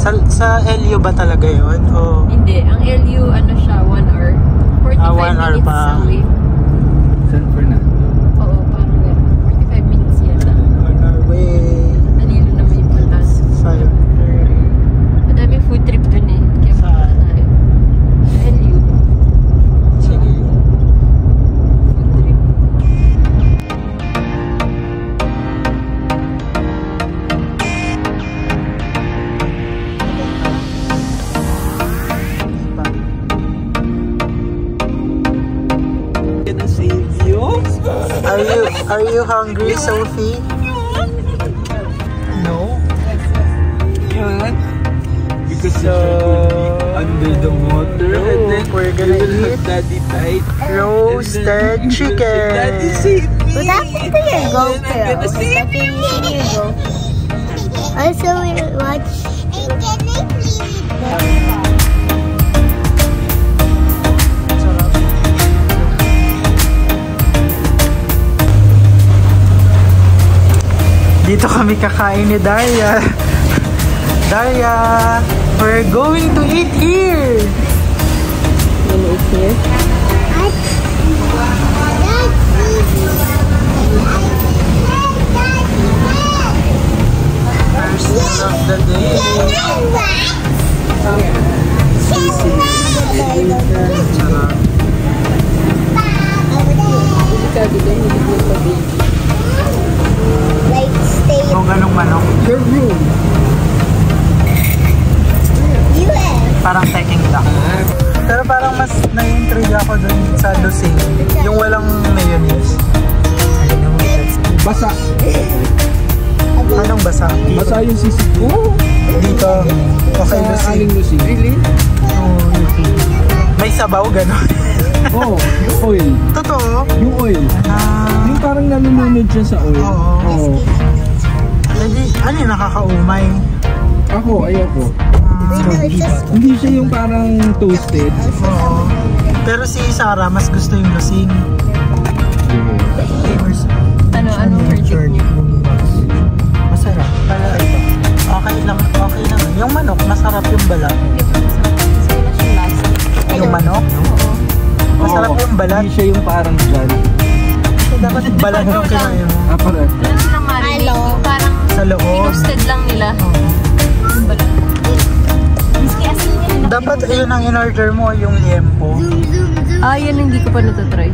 Sa LU ba talaga yun? O... Hindi. Ang LU, ano siya, 1 hour. 45 1 hour minutes pa. away. San Fernando. Oo, parang gano'n. 45 minutes yata. On our way. Danilo na may puntas. 5:30. Madami food trip dun eh. Kaya punta tayo. Sa LU. Sige. Food trip. Gonna save you. Are you hungry, Sophie? No? Yan. Because under the water, and then we're gonna eat Daddy tight. roasted chicken. Daddy save me. What happened to your GoPro? I'm gonna save you. Also, we watch. Dito kami kakain ni Daria. Daria, we're going to eat here. Gonna eat here. First meal of the day. Sarap. Sabi doon, hindi ko pa baby. Like, stay Kung anong manok. Your room. US. Parang Peking duck. Pero parang mas na-intrigue ako dun sa lusing. Yung walang mayonnaise. I know that's... Basa. Anong basa? Basa yung sisig ko. Dito. Okay, Sa lusing. aling lusing. Really? Oh, may sabaw, gano'n. Oh, yung oil. Totoo? Yung oil. Yung parang nalulunod siya sa oil. Oo. Ano yung nakakaumay? Ako, ayoko. No, it's just Hindi siya yung parang toasted. Oo. Pero si Sarah, mas gusto yung lusing. Ano verdict niyo? Masarap. Okay lang. Yung manok, masarap yung balat. Hindi ko masarap. Kasi wala siyang lasa. Yung manok? Oo. Masarap yung balat. Hindi siya yung parang dyan. Dapat balat yung kinain mo. Aparat. Wala silang marinate. Yung parang Sa loob. pinusted lang nila. Yung balat. Miski asin yan. Dapat yun ang in-order mo, yung liempo. Ah, yan hindi ko pa natatry.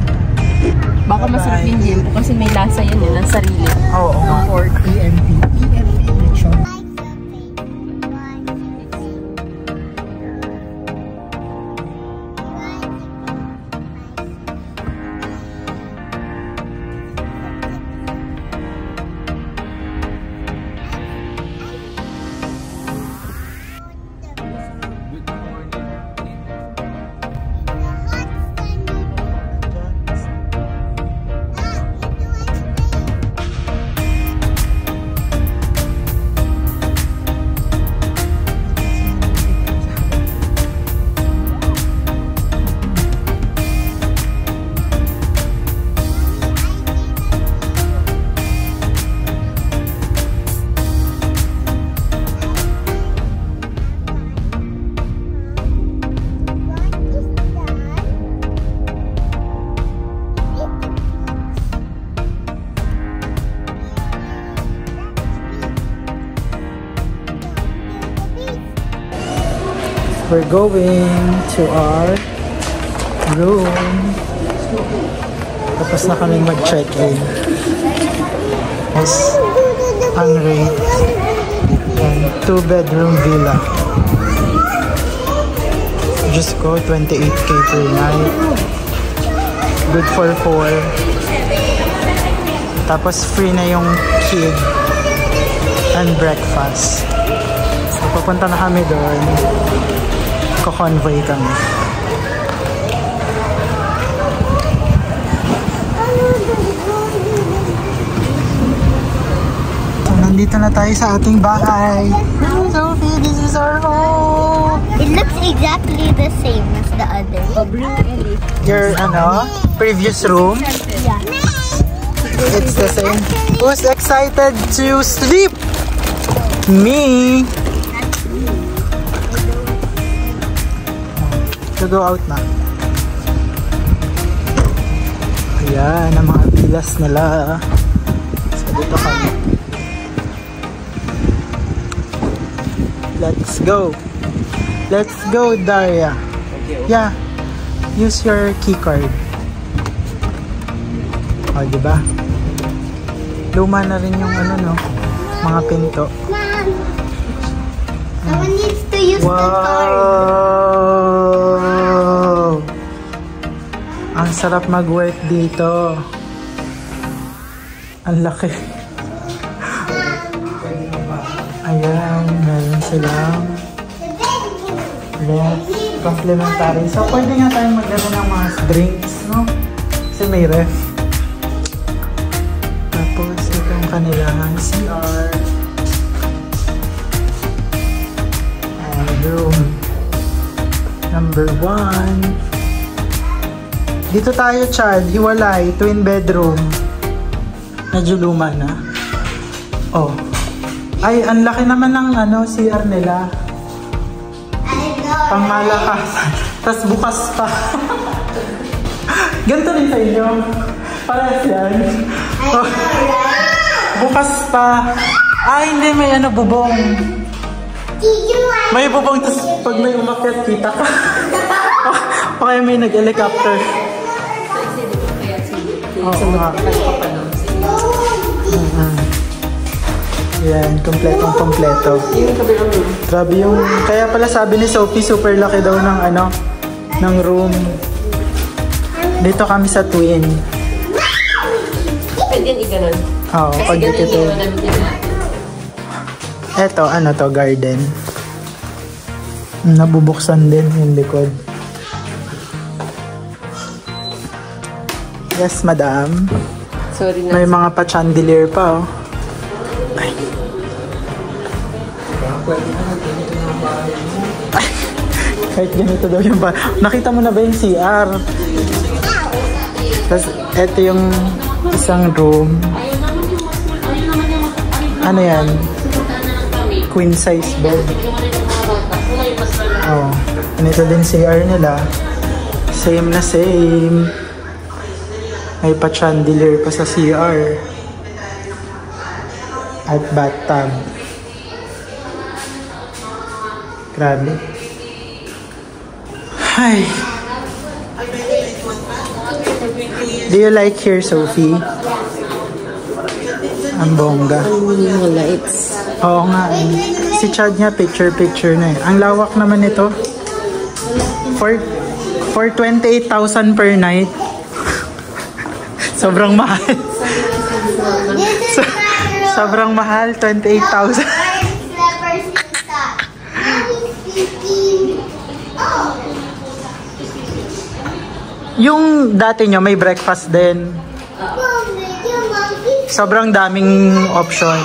Baka masarap yung liempo kasi may lasa yan eh, ng sarili. Oo. Ng pork. EMP. Lechon. We're going to our room. Tapos na kaming mag-check-in. Yes, ang rate. And 2-bedroom villa. Just go, 28K per night. Good for 4. Tapos free na yung kid and breakfast. So papunta na kami doon. Ko-convoy kami. So nandito na tayo sa ating bahay. Hello Sophie, this is our home. It looks exactly the same as the other. Your previous room. Yeah. It's the same. Who's excited to sleep? Me. go out na. Ayan, ang mga pilas nila. So, dito kami. Let's go. Let's go, Daria. Yeah. Use your key card. O, diba? Luma na rin yung ano, no? Mga pinto. Mom, someone needs to use the card. Wow! Ang sarap mag-work dito. Ang laki. Ayan, meron silang ref, complimentary. So, pwede nga tayong maglaro ng mga drinks, no? Kasi may ref. Tapos, ito yung kanilang CR. And room number 1. Dito tayo, Chad. Hiwalay. Twin bedroom. Medyo luma na. Oh. Ay, ang laki naman ng ano, CR nila. Pangmalakasan. Tapos bukas pa. Ganito rin sa inyo. Parehas yan. Oh. Bukas pa. Ay, hindi. May ano, bubong. May bubong. Tapos pag may umakyat, kita ka. O kaya may nag-helicopter. Oo nga. Yan, kompletong-kompleto. Grabe yung... Kaya pala sabi ni Sophie, super laki daw ng ano, ng room. Dito kami sa twin. Pwede yan i-ganon. Oo, pag dito. Eto, ano to, garden. Nabubuksan din yung likod. Yes, madam. Sorry na. May mga pa-chandelier pa, oh. Ay. Kahit ganito daw yung ba. Nakita mo na ba yung CR? Tapos, eto yung isang room. Ano yan? Queen size bed. Oh, ganito din CR nila. Same na same. May pa-chandelier pa sa CR. At bathtub. Grabe. Hi. Do you like here, Sophie? Ang bongga. Mga lights. Oo nga. Si Chad niya, picture na eh. Ang lawak naman ito. For 28,000 per night. Sobrang mahal. Sobrang mahal, 28,000. Yung dati nyo, may breakfast din. Sobrang daming option.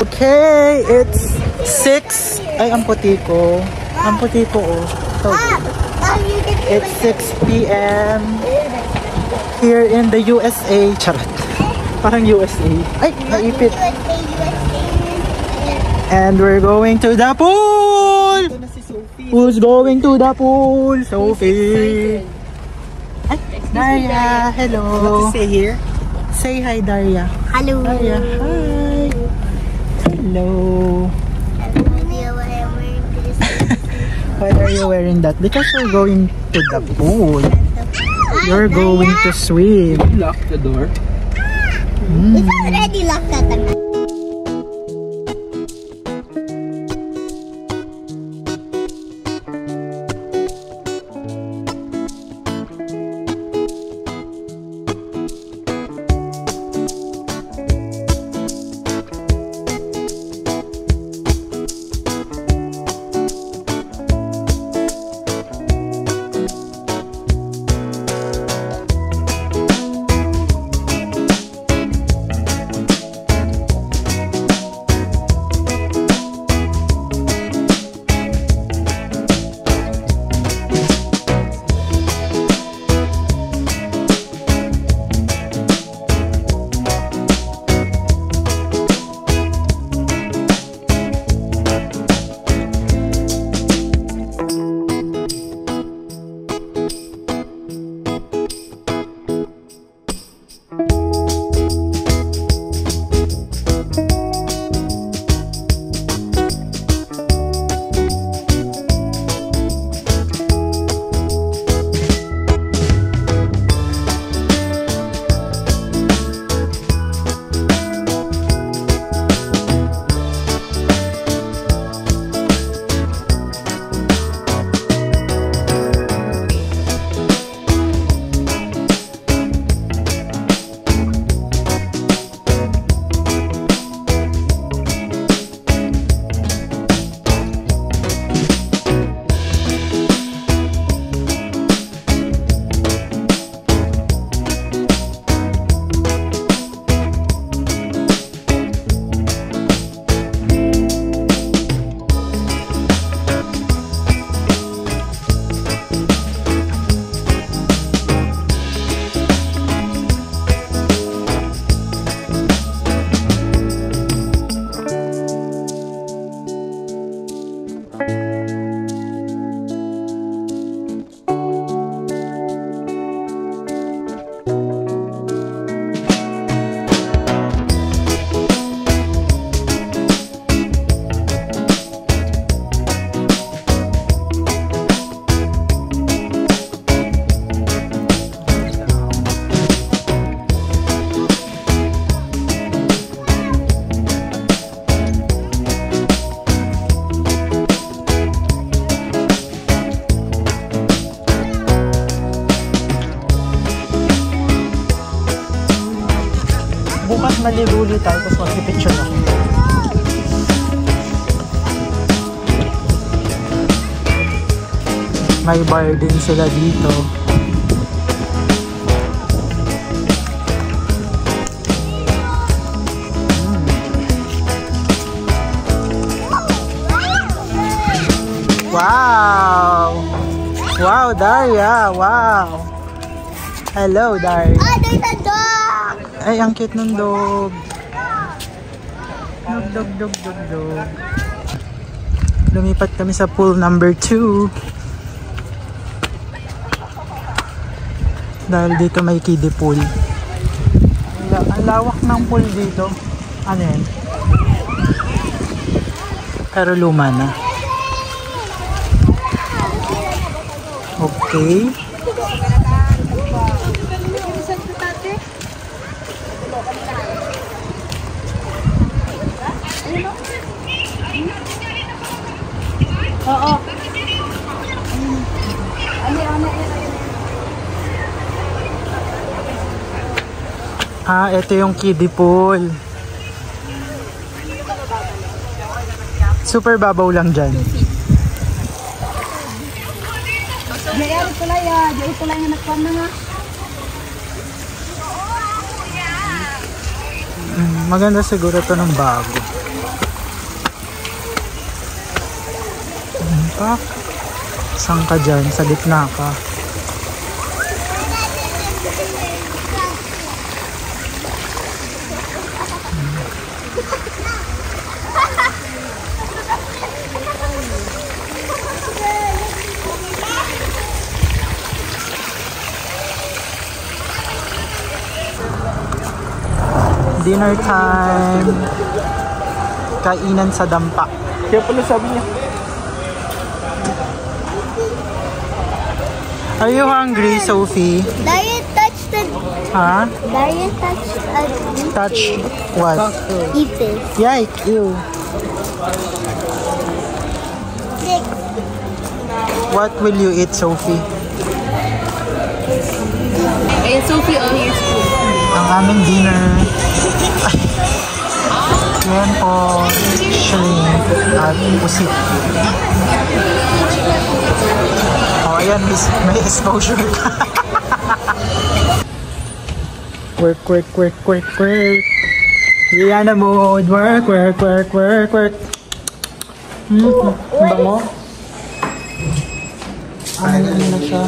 Okay, it's 6. Ay, ang puti ko. Ang puti ko, oh. So, it's 6 p.m. here in the USA. Charot. Parang USA. Ay, naipit. And we're going to the pool! Who's going to the pool? Sophie. Ay, Daria, hello. Stay here. Say hi, Daria. Hello. Daria, hi. Hello. Why are you wearing that? Because we're going to the pool. You're going to swim. Lock the door. It's already locked at the Bukas malibuli tayo, tapos mag-picture ako. May bar din sila dito. Wow! Wow, Daria! Wow! Hello, Daria! Oh, there's a dog! Ay, ang cute ng dog! Dog. Lumipat kami sa pool number 2. Dahil dito may kiddie pool. Ang lawak ng pool dito. Ano yan? Pero luma na. Okay. Oo. Ah, ito yung kiddie pool. Super babaw lang dyan. Maganda siguro ito ng bago. Pa? Saan ka dyan? Sa gitna ka. Dinner time. Kainan sa dampa. Kaya pala sabi niya. Are you hungry, Sophie? Daria touched the... Huh? Daria touched a... Touch what? Eat this. Yike, ew. Six. What will you eat, Sophie? Eh, Sophie, all your school. Ang aming dinner. Yan po, shrimp at pusit. Oh, ayan, may exposure ka. Work. Rihanna mode. Work. Bango. Ano na siya?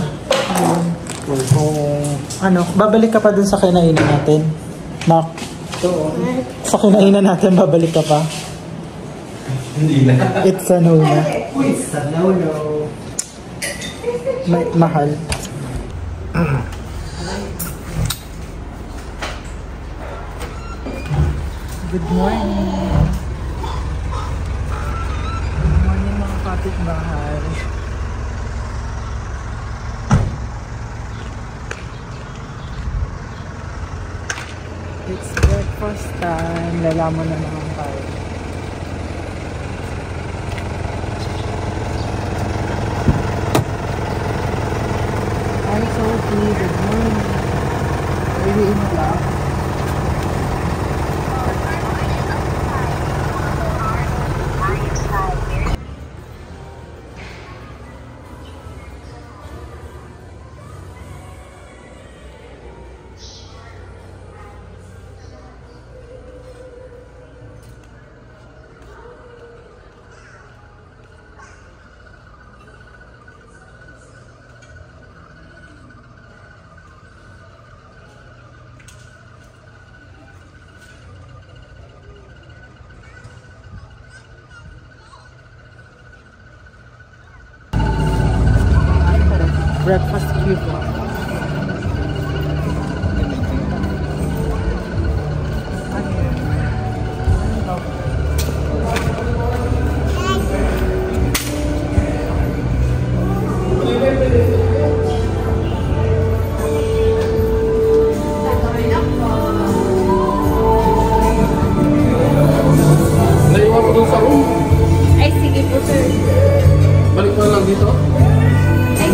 Ano, babalik ka pa dun sa kinainan natin? Mac? Sa kinainan natin, babalik ka pa? Hindi na. It's a no na. It's a no. Mahal. Good morning. Good morning mga kapitbahay. It's breakfast time. Lalamon na naman tayo. Hi Sophie, good morning. Really in love. Breakfast cube. Naiwan ko dun sa room. Ay, sige po, sir. Balik ko na lang dito. Ay,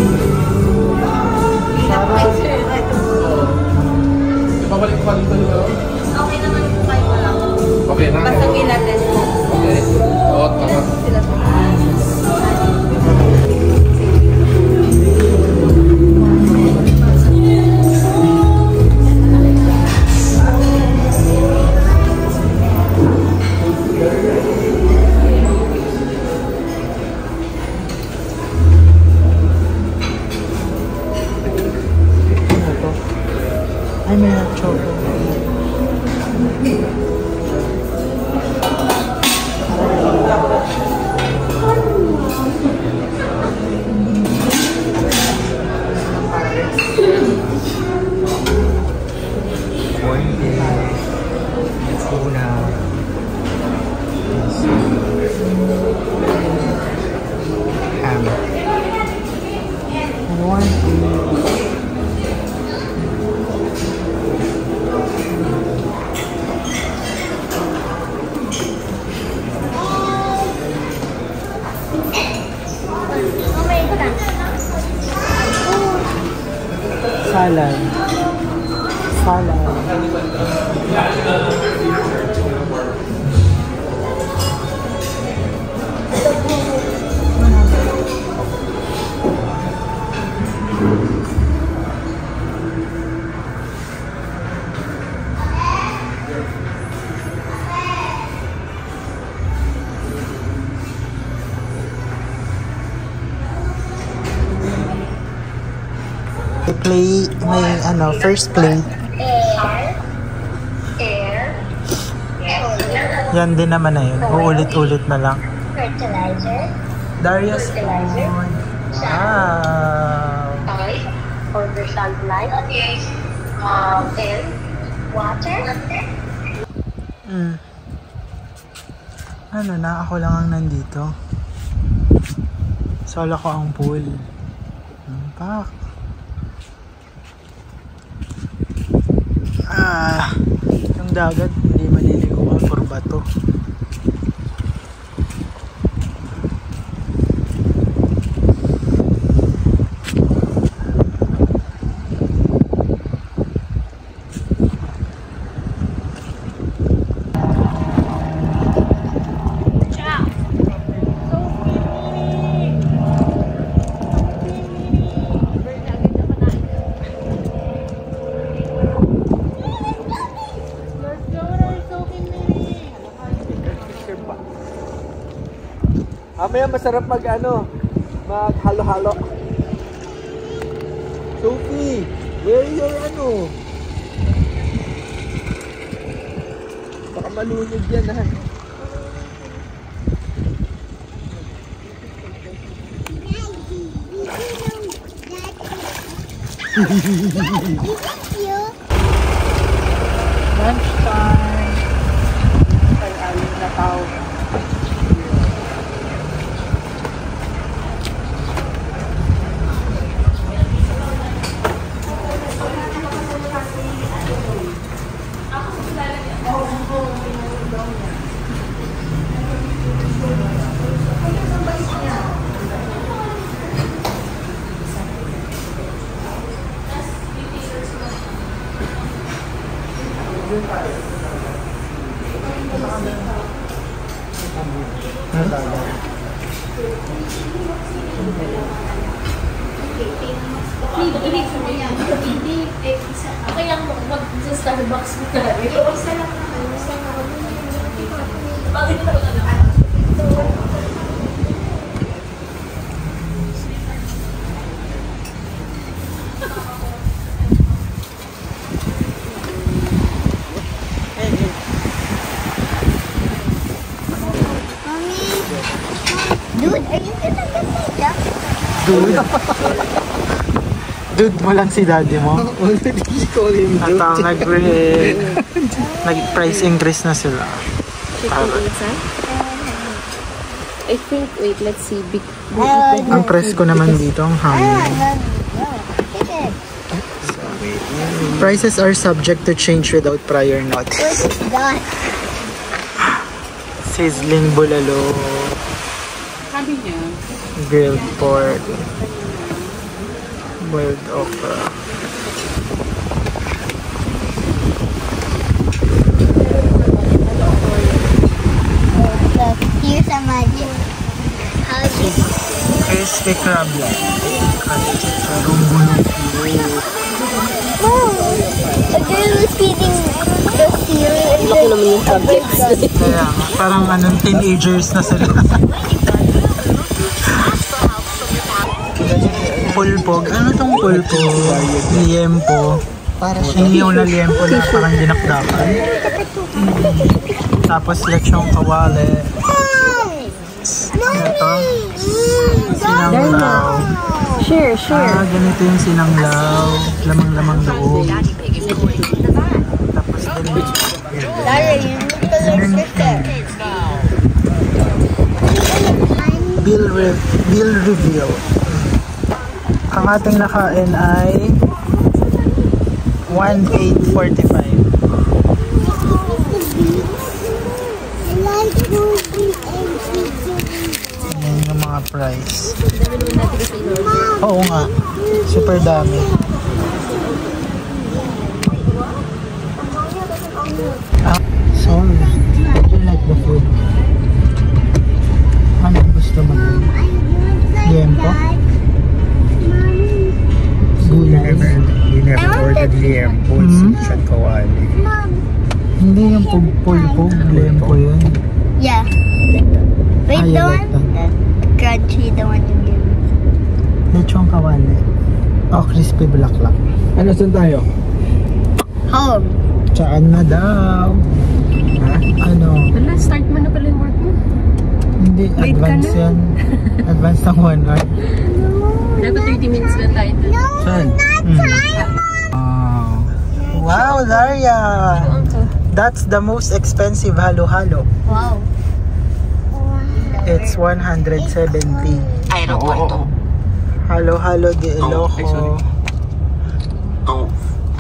Ay, may hot choco. Salad. Play, may first play. Yan din naman na yun. Uulit-ulit na lang. Fertilizer. Darius Food. Wow. For the sunlight. And water. Ano na, ako lang ang nandito. Solo ko ang pool. Pak. Yung dagat hindi maliliguan por bato. Mamaya masarap maghalo-halo. Sophie, where your baka malunod yan ha. Lunch time. Kay aling na tao. Okay lang mag sa Starbucks mo tayo. Isa lang bakit ito na lang? Dude, are you gonna get my duck? Dude mo lang si daddy mo. At ang nag-price increase na sila. I think, wait, let's see. Ang price ko naman dito, ang hangin. Prices are subject to change without prior notice. What is that? Sizzling bulalo. Sabi niya. Grilled pork. Boiled okra. Here's a magic. How do you Crispy crab lang. Oh, a girl was feeding the seal. Laki naman yung subjects. Kaya parang teenagers na sila. Pulpog. Ano tong pulpog? Liempo. Para siyang na liempo na parang dinakdakan. Tapos lechong kawali. Ito. Sinanglaw. Share. Ganito yung sinanglaw. Lamang-lamang loob. Tapos bill reveal. Ang ating nakain ay 1,845. Yan yung mga price. Oo nga. Super dami. Sorry. Would you like the food? Ano gusto mo doon? Liempo? Gulay? We never ordered liempo. Siya kawali. Hindi yung pulpog. Liempo yun. Yeah. Wait, the one? Crunchy, the one you give me. Lechong kawali. O, crispy bulaklak. Ano, saan tayo? Home. Tsaan na daw. Ha? Ano? Wala, start mo na pala yung work mo. Hindi, Late ka advance na. yan. Advance ng 1 hour. Dapat 30 minutes na tayo dun. Saan? Wow, Daria! That's the most expensive halo-halo. Wow. It's 170. Oo. Halo-halo de Ay, sorry. Ilocos.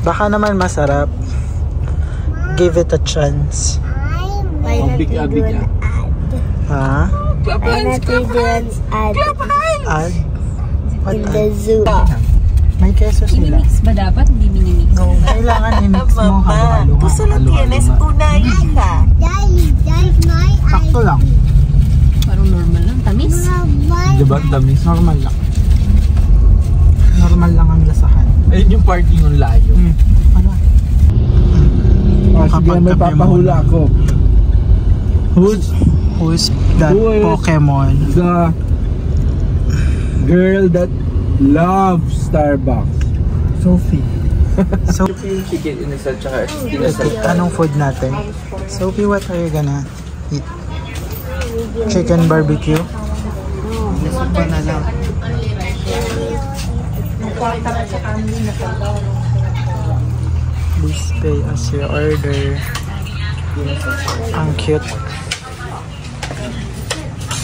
Baka naman masarap. Give it a chance. Why not big, you do big, an ad? Ha? Why not you do an ad Ad? What in ad? the zoo? May keso sila. Minimix ba dapat? Hindi minimix. No, kailangan i-mix mo halo-halo. Gusto lang tienes una hija. Daddy, that's my Sakto lang. Parang normal lang. Tamis. Diba, damis? Normal lang. Normal lang ang lasahan. Ayun yung party yung layo. Ano? Oh, sige, may Kapag-kape papahula muna. ako. Who's that Who is- Pokemon? The girl that loves Starbucks. Sophie. So, Yung chicken inasal tsaka anong food natin? Sophie, what are you gonna eat? Chicken barbecue? Gusto ko na lang. Please pay as you order. Ang cute.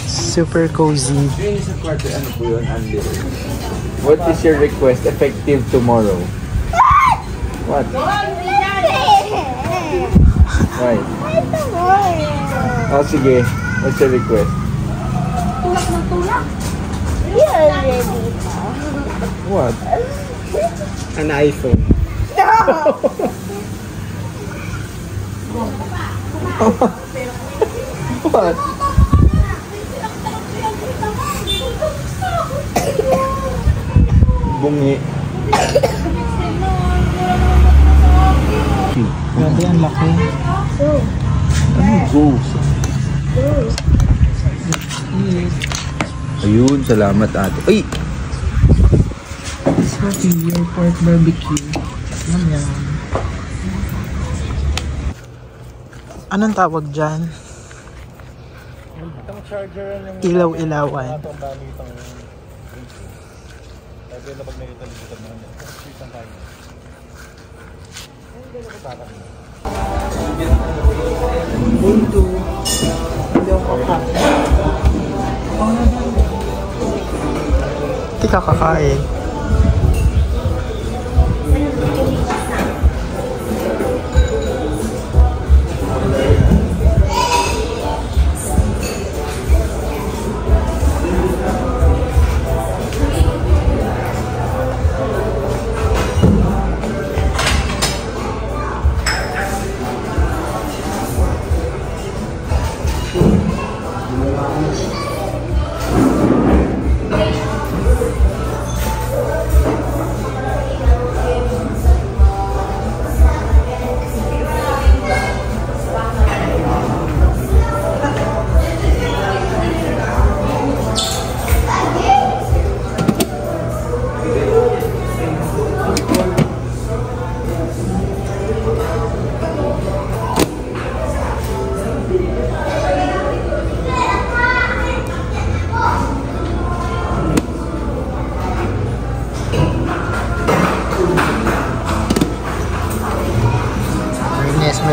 Super cozy. Yung sa kwarto, ano po yun, Andy? What is your request effective tomorrow? What? Why? Oh, sige. What's your request? What? An iPhone. What? Bungi. Grabe, ang laki. Ano goes? Ayun, salamat ate. Ay! Sophie, your pork barbecue. Yum yum. Anong tawag dyan? Ilaw-ilawan. Buntu. Hindi ka kakain.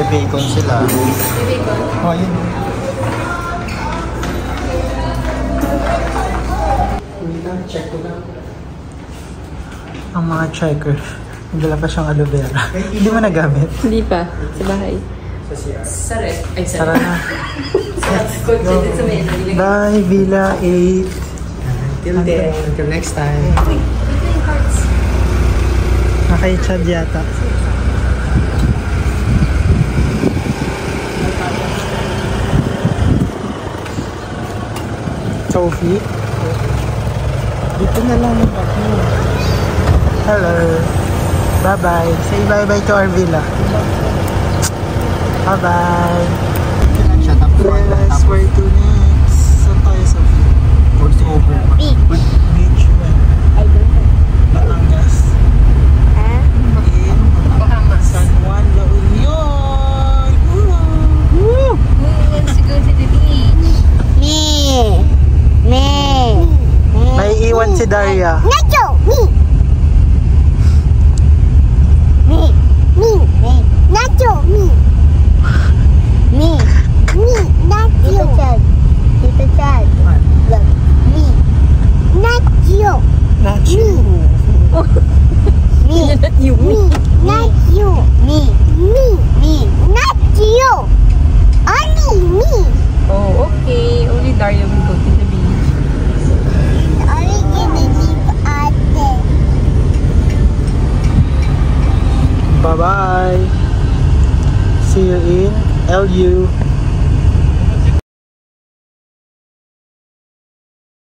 bacon sila. Oh, yun. Check ko na. Ang mga checker. Nagdala pa siyang aloe vera. Hindi mo nagamit? Hindi pa. Sa bahay. Sa ref. Ay, sa Tara na. Bye, Villa 8. Till then, until next time. Nakay Chad yata. Sophie. Dito na lang yung bag mo. Hello. Bye-bye. Say bye-bye to our villa. Bye-bye. Yes, where to next? Saan tayo, Sophie? What's over? Beach. I don't know. Batangas. Bahamas. San Juan, La Union. Woo! Who wants to go to the beach? May iwan si Daria. Nacho! Nacho! Nacho! Tito Chad. Look. Nacho! Not you. Not you. Not you. Not you. Only me. Oh, okay. Only Daria will go to the beach. Only gonna leave ate. Bye-bye. See you in LU.